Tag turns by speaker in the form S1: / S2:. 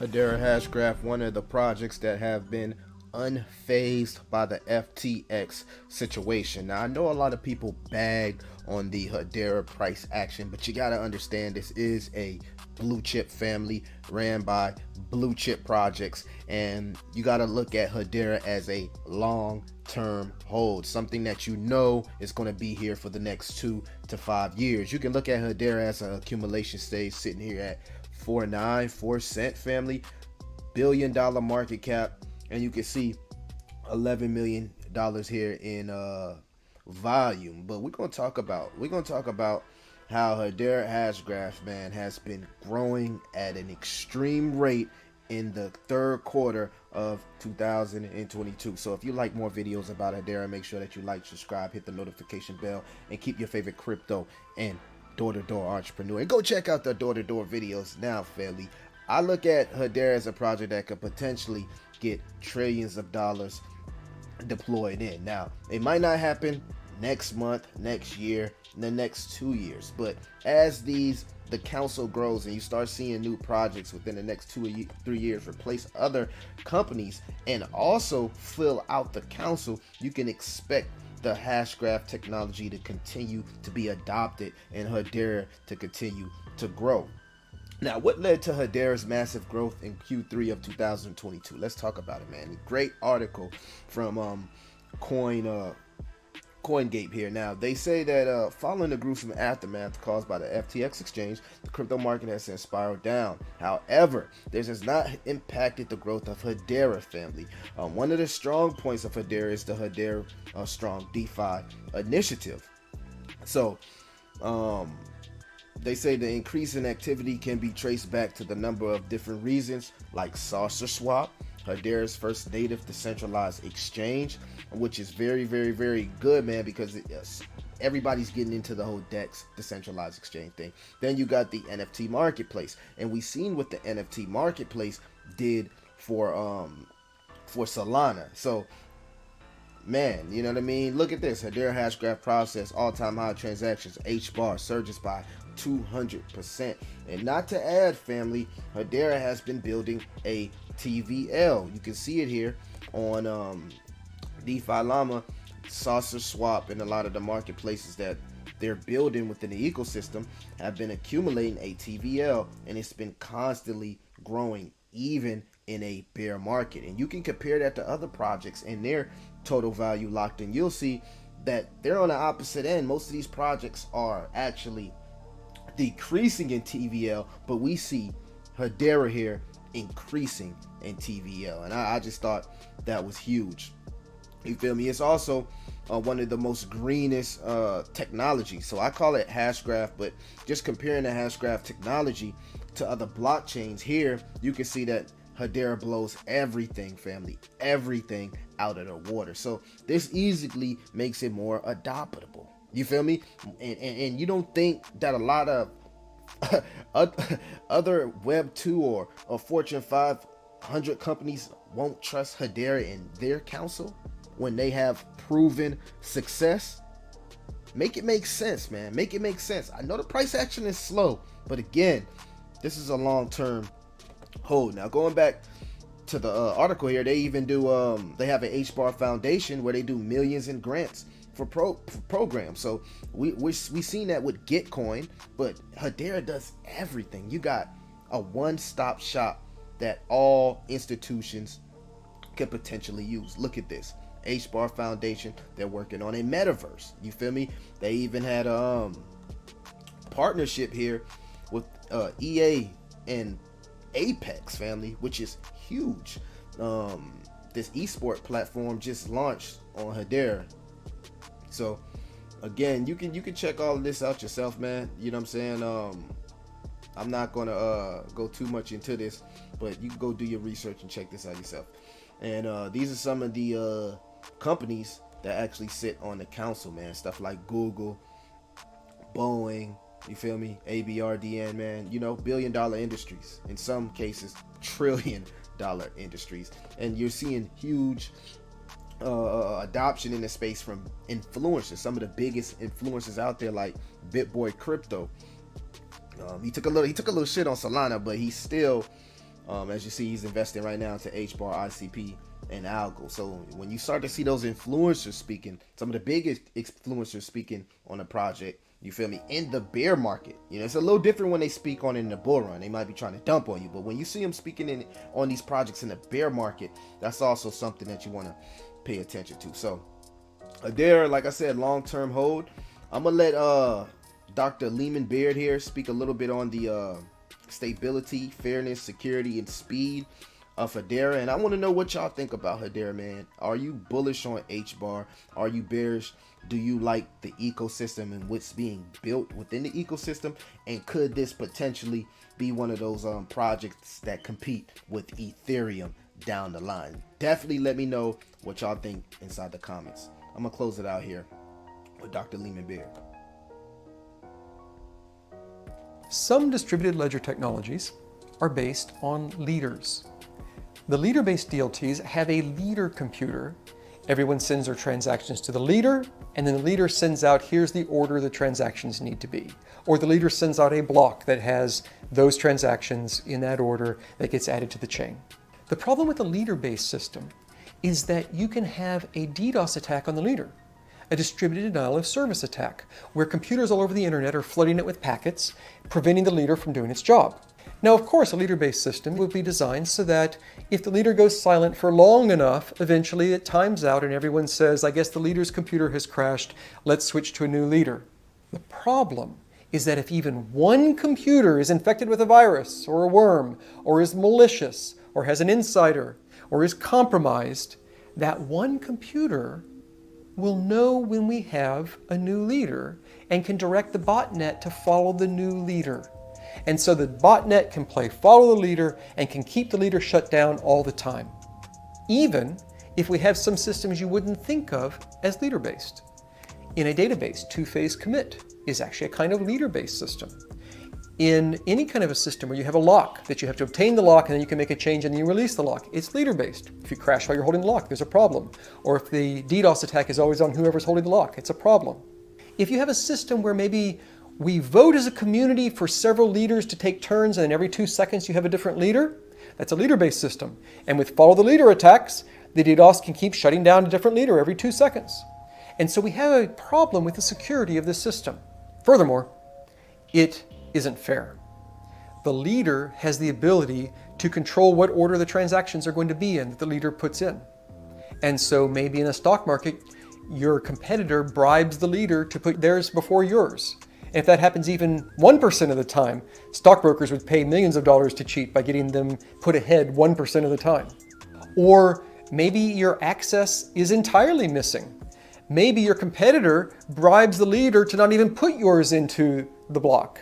S1: Hedera Hashgraph, one of the projects that have been unfazed by the FTX situation. Now, I know a lot of people bag on the Hedera price action, but you got to understand this is a blue chip family ran by blue chip projects, and you got to look at Hedera as a long-term hold, something that you know is going to be here for the next 2 to 5 years. You can look at Hedera as an accumulation stage sitting here at 4 cent family, $1 billion market cap, and you can see $11 million here in volume. But we're gonna talk about how Hedera Hashgraph, man, has been growing at an extreme rate in the third quarter of 2022. So if you like more videos about Hedera, make sure that you like, subscribe, hit the notification bell, and keep your favorite crypto and door-to-door entrepreneur. And go check out the door-to-door videos now, family. I look at Hedera as a project that could potentially get trillions of dollars deployed in. Now, it might not happen next month, next year, the next 2 years, but as the council grows and you start seeing new projects within the next 2 or 3 years replace other companies and also fill out the council, you can expect the Hashgraph technology to continue to be adopted and Hedera to continue to grow. Now, what led to Hedera's massive growth in Q3 of 2022? Let's talk about it, man. Great article from CoinGate here. Now, they say that following the gruesome aftermath caused by the FTX exchange, the crypto market has since spiraled down. However, this has not impacted the growth of Hedera, family. One of the strong points of Hedera is the Hedera Strong DeFi initiative. So, they say the increase in activity can be traced back to the number of different reasons, like Saucer Swap, Hedera's first native decentralized exchange, which is very, very, very good, man, because everybody's getting into the whole DEX decentralized exchange thing. Then you got the NFT marketplace, and we seen what the NFT marketplace did for Solana. So, man, you know what I mean? Look at this. Hedera Hashgraph process all-time high transactions. hbar surges by 200%. And not to add, family, Hedera has been building a TVL. You can see it here on DeFi Llama, Saucer Swap, and a lot of the marketplaces that they're building within the ecosystem have been accumulating a TVL, and it's been constantly growing even in a bear market. And you can compare that to other projects and their total value locked in. You'll see that they're on the opposite end. Most of these projects are actually decreasing in TVL, but we see Hedera here increasing in TVL, and I just thought that was huge. You feel me? It's also one of the most greenest technologies. So I call it Hashgraph, but just comparing the Hashgraph technology to other blockchains here, you can see that Hedera blows everything, family, everything out of the water. So this easily makes it more adoptable. You feel me? And you don't think that a lot of other Web 2 or Fortune 500 companies won't trust Hedera in their council when they have proven success? Make it make sense, man. Make it make sense. I know the price action is slow, but again, this is a long-term hold. Now, going back to the article here, they even do they have an hbar foundation where they do millions in grants for programs. So we seen that with Gitcoin, but Hedera does everything. You got a one-stop shop that all institutions could potentially use. Look at this hbar foundation. They're working on a metaverse. You feel me? They even had a partnership here with EA and Apex, family, which is huge. This esport platform just launched on Hedera. So again, you can check all of this out yourself, man. You know what I'm saying? I'm not gonna go too much into this, but you can go do your research and check this out yourself. And these are some of the companies that actually sit on the council, man. Stuff like Google, Boeing, you feel me? ABRDN, man. You know, billion-dollar industries. In some cases, trillion-dollar industries. And you're seeing huge adoption in the space from influencers. Some of the biggest influencers out there, like BitBoy Crypto. He took a little shit on Solana, but he's still As you see, he's investing right now into hbar, ICP, and algo. So when you start to see those influencers speaking, some of the biggest influencers speaking on a project, you feel me, in the bear market, you know, it's a little different when they speak on it in the bull run. They might be trying to dump on you, but when you see them speaking on these projects in the bear market, that's also something that you want to pay attention to. So Hedera, like I said, long-term hold. I'm gonna let Dr. Lehman Beard here speak a little bit on the stability, fairness, security, and speed of Hedera, and I want to know what y'all think about Hedera, man. Are you bullish on hbar? Are you bearish? Do you like the ecosystem and what's being built within the ecosystem? And could this potentially be one of those projects that compete with Ethereum down the line? Definitely let me know what y'all think inside the comments. I'm gonna close it out here with Dr. Lehman Beard.
S2: Some distributed ledger technologies are based on leaders. The leader-based DLTs have a leader computer. Everyone sends their transactions to the leader, and then the leader sends out, here's the order the transactions need to be. Or the leader sends out a block that has those transactions in that order that gets added to the chain. The problem with the leader-based system is that you can have a DDoS attack on the leader, a distributed denial of service attack, where computers all over the internet are flooding it with packets, preventing the leader from doing its job. Now, of course, a leader-based system would be designed so that if the leader goes silent for long enough, eventually it times out and everyone says, I guess the leader's computer has crashed, let's switch to a new leader. The problem is that if even one computer is infected with a virus or a worm, or is malicious, or has an insider, or is compromised, that one computer will know when we have a new leader and can direct the botnet to follow the new leader. And so the botnet can play follow the leader and can keep the leader shut down all the time, even if we have some systems you wouldn't think of as leader-based. In a database, two-phase commit is actually a kind of leader-based system. In any kind of a system where you have a lock that you have to obtain the lock and then you can make a change and then you release the lock, it's leader-based. If you crash while you're holding the lock, there's a problem. Or if the DDoS attack is always on whoever's holding the lock, it's a problem. If you have a system where maybe we vote as a community for several leaders to take turns and every 2 seconds you have a different leader, that's a leader-based system. And with follow the leader attacks, the DDoS can keep shutting down a different leader every 2 seconds. And so we have a problem with the security of this system. Furthermore, it isn't fair. The leader has the ability to control what order the transactions are going to be in that the leader puts in. And so maybe in a stock market, your competitor bribes the leader to put theirs before yours. And if that happens even 1% of the time, stockbrokers would pay millions of dollars to cheat by getting them put ahead 1% of the time. Or maybe your access is entirely missing. Maybe your competitor bribes the leader to not even put yours into the block.